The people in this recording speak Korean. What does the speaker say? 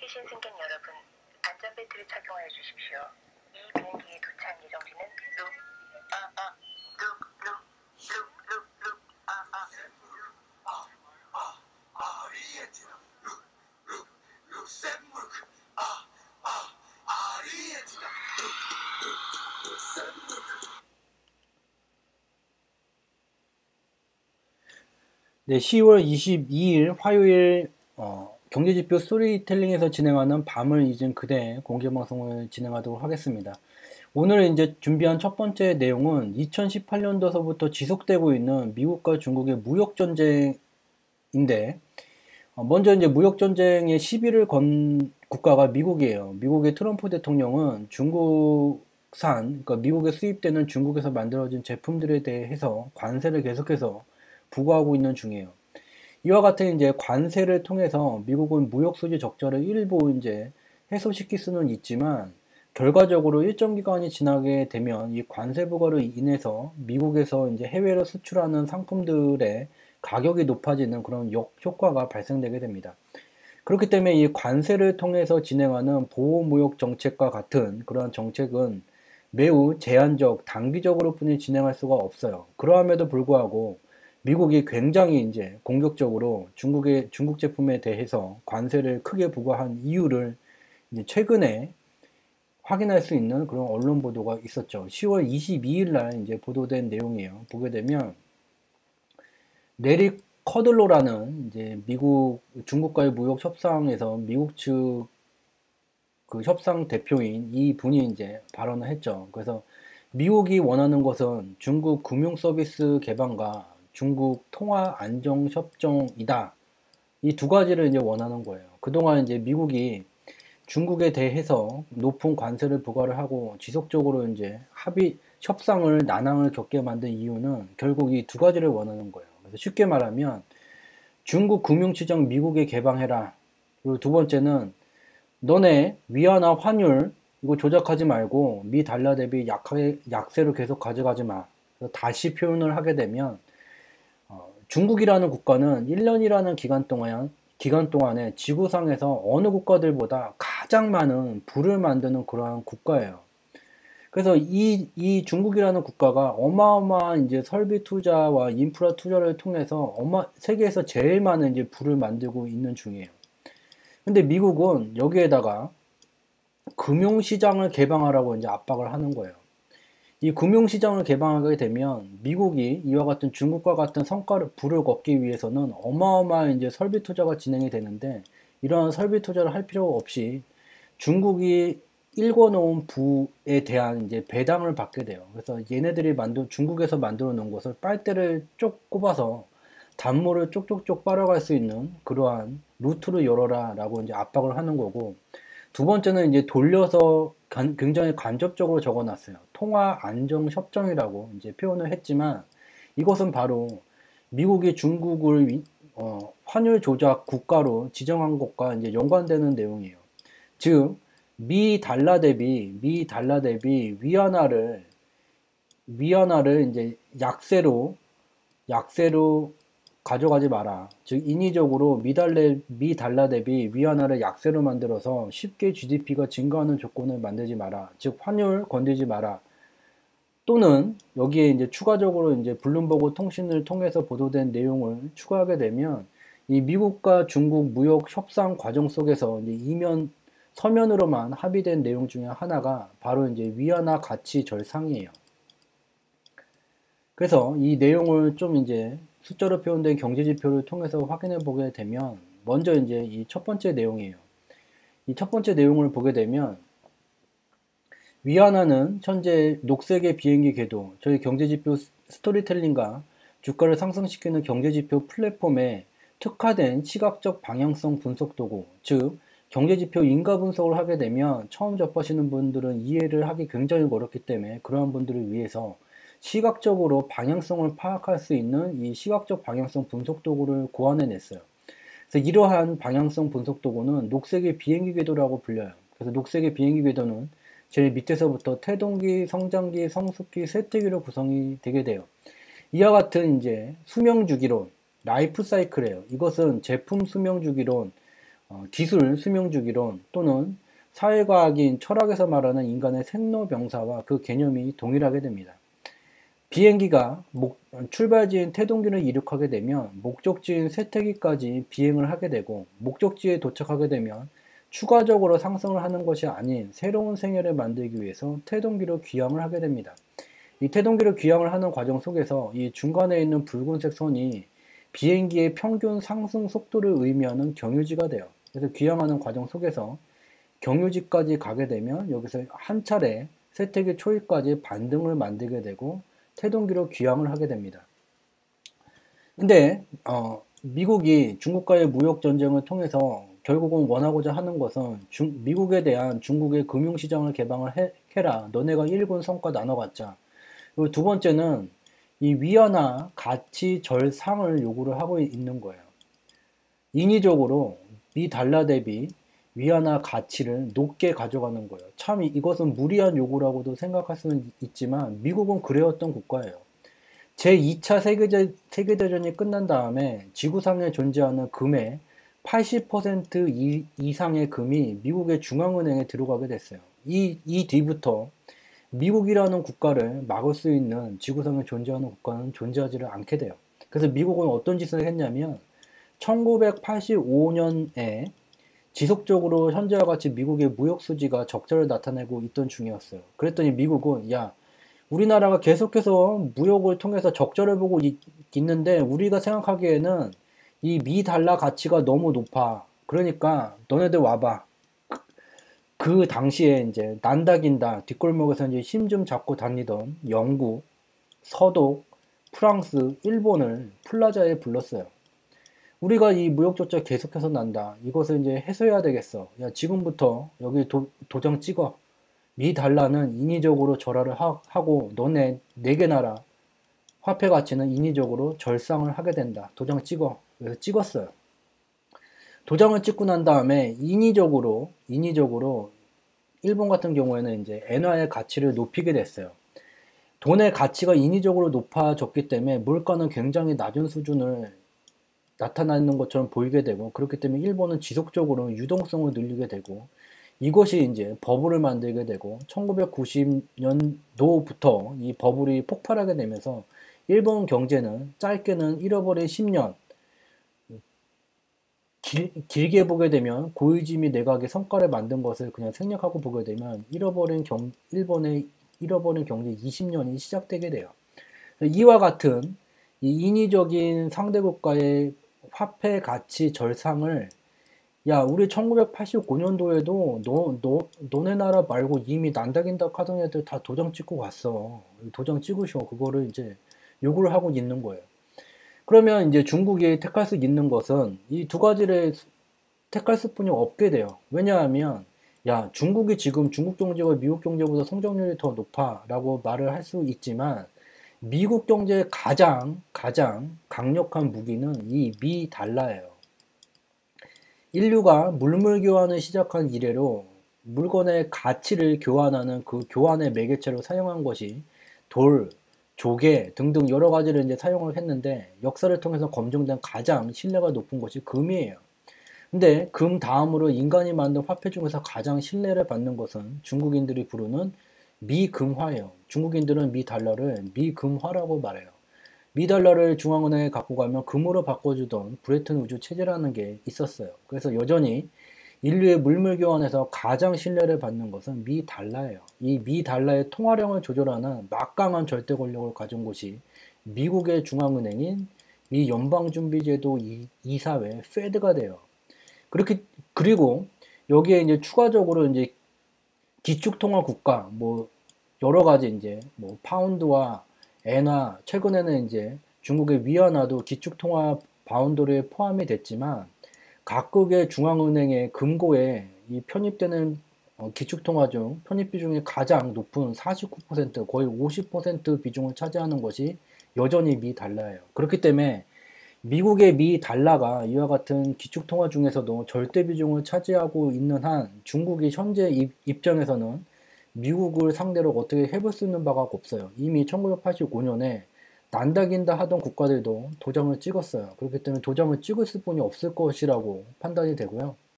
계신 승객 여러분, 안전벨트를 착용하여 주십시오. 이 비행기의 도착 예정지는 네, 10월 22일 화요일 경제지표 스토리텔링에서 진행하는 밤을 잊은 그대 공개방송을 진행하도록 하겠습니다. 오늘 이제 준비한 첫 번째 내용은 2018년도서부터 지속되고 있는 미국과 중국의 무역전쟁인데, 먼저 이제 무역전쟁의 시비를 건 국가가 미국이에요. 미국의 트럼프 대통령은 그러니까 미국에 수입되는 중국에서 만들어진 제품들에 대해서 관세를 계속해서 부과하고 있는 중이에요. 이와 같은 이제 관세를 통해서 미국은 무역 수지 적자를 일부 이제 해소시킬 수는 있지만, 결과적으로 일정 기간이 지나게 되면 이 관세 부과로 인해서 미국에서 이제 해외로 수출하는 상품들의 가격이 높아지는 그런 역효과가 발생되게 됩니다. 그렇기 때문에 이 관세를 통해서 진행하는 보호무역 정책과 같은 그러한 정책은 매우 제한적, 단기적으로 뿐이 진행할 수가 없어요. 그러함에도 불구하고 미국이 굉장히 이제 공격적으로 중국 제품에 대해서 관세를 크게 부과한 이유를 이제 최근에 확인할 수 있는 그런 언론 보도가 있었죠. 10월 22일 날 이제 보도된 내용이에요. 보게 되면 레리 커들로라는 이제 중국과의 무역 협상에서 미국 측 그 협상 대표인 이 분이 이제 발언을 했죠. 그래서 미국이 원하는 것은 중국 금융 서비스 개방과 중국 통화 안정 협정이다. 이 두 가지를 이제 원하는 거예요. 그동안 이제 미국이 중국에 대해서 높은 관세를 부과를 하고 지속적으로 이제 난항을 겪게 만든 이유는 결국 이 두 가지를 원하는 거예요. 그래서 쉽게 말하면 중국 금융시장 미국에 개방해라. 그리고 두 번째는 너네 위안화 환율 이거 조작하지 말고 미 달러 대비 약세로 계속 가져가지 마. 그래서 다시 표현을 하게 되면 중국이라는 국가는 1년이라는 기간 동안에 지구상에서 어느 국가들보다 가장 많은 부를 만드는 그러한 국가예요. 그래서 이 중국이라는 국가가 어마어마한 이제 설비 투자와 인프라 투자를 통해서 세계에서 제일 많은 이제 부를 만들고 있는 중이에요. 근데 미국은 여기에다가 금융시장을 개방하라고 이제 압박을 하는 거예요. 이 금융시장을 개방하게 되면 미국이 이와 같은 중국과 같은 부를 걷기 위해서는 어마어마한 이제 설비 투자가 진행이 되는데, 이러한 설비 투자를 할 필요 없이 중국이 일궈놓은 부에 대한 이제 배당을 받게 돼요. 그래서 얘네들이 중국에서 만들어 놓은 것을 빨대를 쪽 꼽아서 단물을 쪽쪽쪽 빨아갈 수 있는 그러한 루트를 열어라 라고 이제 압박을 하는 거고, 두 번째는 이제 돌려서 굉장히 간접적으로 적어놨어요. 통화 안정 협정이라고 이제 표현을 했지만, 이것은 바로 미국이 중국을 환율 조작 국가로 지정한 것과 이제 연관되는 내용이에요. 즉, 미 달러 대비 위안화를 이제 약세로 가져가지 마라. 즉 인위적으로 미 달러 대비 위안화를 약세로 만들어서 쉽게 GDP가 증가하는 조건을 만들지 마라. 즉 환율 건들지 마라. 또는 여기에 이제 추가적으로 이제 블룸버그 통신을 통해서 보도된 내용을 추가하게 되면, 이 미국과 중국 무역 협상 과정 속에서 이제 서면으로만 합의된 내용 중에 하나가 바로 이제 위안화 가치 절상이에요. 그래서 이 내용을 좀 이제 숫자로 표현된 경제지표를 통해서 확인해 보게 되면, 먼저 이제 이 첫 번째 내용이에요. 이 첫 번째 내용을 보게 되면, 위안화는 현재 녹색의 비행기 궤도, 저희 경제지표 스토리텔링과 주가를 상승시키는 경제지표 플랫폼에 특화된 시각적 방향성 분석 도구, 즉 경제지표 인가 분석을 하게 되면 처음 접하시는 분들은 이해를 하기 굉장히 어렵기 때문에, 그러한 분들을 위해서 시각적으로 방향성을 파악할 수 있는 이 시각적 방향성 분석 도구를 고안해냈어요. 그래서 이러한 방향성 분석 도구는 녹색의 비행기 궤도라고 불려요. 그래서 녹색의 비행기 궤도는 제일 밑에서부터 태동기, 성장기, 성숙기, 쇠퇴기로 구성이 되게 돼요. 이와 같은 이제 수명주기론, 라이프 사이클이에요. 이것은 제품 수명주기론, 기술 수명주기론 또는 사회과학인 철학에서 말하는 인간의 생로병사와 그 개념이 동일하게 됩니다. 비행기가 출발지인 태동기를 이륙하게 되면 목적지인 쇠퇴기까지 비행을 하게 되고, 목적지에 도착하게 되면 추가적으로 상승을 하는 것이 아닌 새로운 생애를 만들기 위해서 태동기로 귀향을 하게 됩니다. 이 태동기로 귀향을 하는 과정 속에서 이 중간에 있는 붉은색 선이 비행기의 평균 상승 속도를 의미하는 경유지가 돼요. 그래서 귀향하는 과정 속에서 경유지까지 가게 되면 여기서 한 차례 쇠퇴기 초입까지 반등을 만들게 되고 태동기로 귀향을 하게 됩니다. 근데 미국이 중국과의 무역 전쟁을 통해서 결국은 원하고자 하는 것은 미국에 대한 중국의 금융시장을 개방을 해라. 너네가 일본 성과 나눠갖자. 그리고 두 번째는 이 위안화 가치 절상을 요구를 하고 있는 거예요. 인위적으로 미 달러 대비 위안화 가치를 높게 가져가는 거예요. 참 이것은 무리한 요구라고도 생각할 수는 있지만 미국은 그래왔던 국가예요. 제2차 세계대전이 끝난 다음에 지구상에 존재하는 금의 80% 이상의 금이 미국의 중앙은행에 들어가게 됐어요. 이 뒤부터 미국이라는 국가를 막을 수 있는 지구상에 존재하는 국가는 존재하지를 않게 돼요. 그래서 미국은 어떤 짓을 했냐면 1985년에 지속적으로 현재와 같이 미국의 무역 수지가 적자를 나타내고 있던 중이었어요. 그랬더니 미국은 야, 우리나라가 계속해서 무역을 통해서 적자를 보고 있는데 우리가 생각하기에는 이 미 달러 가치가 너무 높아. 그러니까 너네들 와봐. 그 당시에 이제 난다긴다 뒷골목에서 이제 힘 좀 잡고 다니던 영국, 서독, 프랑스, 일본을 플라자에 불렀어요. 우리가 이 무역 적자 계속해서 난다. 이것을 이제 해소해야 되겠어. 야, 지금부터 여기 도장 찍어. 미 달러는 인위적으로 절하를 하고 너네 네 개 나라 화폐 가치는 인위적으로 절상을 하게 된다. 도장 찍어. 그래서 찍었어요. 도장을 찍고 난 다음에 인위적으로 일본 같은 경우에는 이제 엔화의 가치를 높이게 됐어요. 돈의 가치가 인위적으로 높아졌기 때문에 물가는 굉장히 낮은 수준을 나타나는 것처럼 보이게 되고, 그렇기 때문에 일본은 지속적으로 유동성을 늘리게 되고, 이것이 이제 버블을 만들게 되고 1990년도부터 이 버블이 폭발하게 되면서 일본 경제는 짧게는 잃어버린 10년, 길게 보게 되면 고이즈미 내각의 성과를 만든 것을 그냥 생략하고 보게 되면 일본의 잃어버린 경제 20년이 시작되게 돼요. 이와 같은 이 인위적인 상대국가의 화폐 가치 절상을 야, 우리 1989년도에도 너네 나라 말고 이미 난다긴다 하던 애들 다 도장 찍고 갔어. 도장 찍으셔. 그거를 이제 요구를 하고 있는 거예요. 그러면 이제 중국이 택할 수 있는 것은 이 두 가지를 택할 수뿐이 없게 돼요. 왜냐하면 야, 중국이 지금 중국 경제가 미국 경제보다 성장률이 더 높아라고 말을 할 수 있지만 미국 경제의 가장 강력한 무기는 이 미 달러예요. 인류가 물물 교환을 시작한 이래로 물건의 가치를 교환하는 그 교환의 매개체로 사용한 것이 돌, 조개 등등 여러 가지를 이제 사용을 했는데 역사를 통해서 검증된 가장 신뢰가 높은 것이 금이에요. 근데 금 다음으로 인간이 만든 화폐 중에서 가장 신뢰를 받는 것은 중국인들이 부르는 미금화예요. 중국인들은 미 달러를 미금화라고 말해요. 미 달러를 중앙은행에 갖고 가면 금으로 바꿔주던 브레튼 우주 체제라는 게 있었어요. 그래서 여전히 인류의 물물 교환에서 가장 신뢰를 받는 것은 미 달러예요. 이 미 달러의 통화량을 조절하는 막강한 절대 권력을 가진 곳이 미국의 중앙은행인 미 연방준비제도 이사회 페드가 돼요. 그리고 여기에 이제 추가적으로 이제 기축통화 국가 뭐 여러 가지 이제 뭐 파운드와 엔화, 최근에는 이제 중국의 위안화도 기축통화 바운더리에 포함이 됐지만 각국의 중앙은행의 금고에 이 편입되는 기축통화 중 편입 비중이 가장 높은 49%, 거의 50% 비중을 차지하는 것이 여전히 미 달러예요. 그렇기 때문에 미국의 미 달러가 이와 같은 기축통화 중에서도 절대 비중을 차지하고 있는 한 중국이 현재 입장에서는 미국을 상대로 어떻게 해볼 수 있는 바가 없어요. 이미 1985년에 난다긴다 하던 국가들도 도장을 찍었어요. 그렇기 때문에 도장을 찍을 수뿐이 없을 것이라고 판단이 되고요.